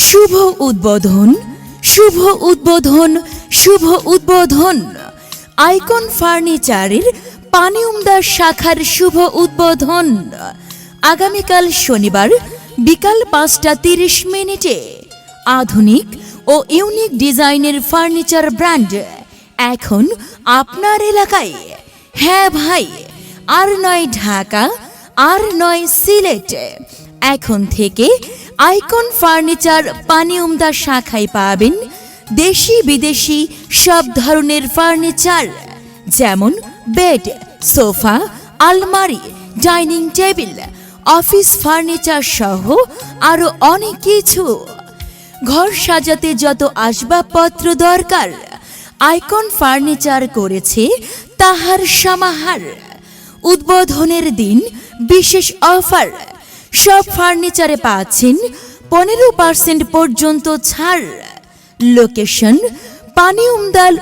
শুভ উদ্বোধন, শুভ উদ্বোধন, শুভ উদ্বোধন। আইকন ফার্নিচারের পানিউমদা শাখার শুভ উদ্বোধন আগামীকাল শনিবার বিকাল 5:30 আধুনিক ও ইউনিক ডিজাইনের ফার্নিচার ব্র্যান্ড এখন আপনার এলাকায়। হ্যাঁ ভাই, আর নয় ঢাকা, আর নয় সিলেট, এখন থেকে আইকন ফার্নিচার পানিউমদা শাখায় পাবেন দেশি বিদেশি সব ধরনের ফার্নিচার, যেমন বেড, সোফা, আলমারি, ডাইনিং টেবিল, অফিস ফার্নিচার সহ আরো অনেক কিছু। ঘর সাজাতে যত আসবাবপত্র দরকার আইকন ফার্নিচার করেছে তাহার সমাহার। উদ্বোধনের দিন বিশেষ অফার, সব ফার্নিচারে পাচ্ছেন 15% পর্যন্ত ছাড়। লোকেশন পানিউমদাল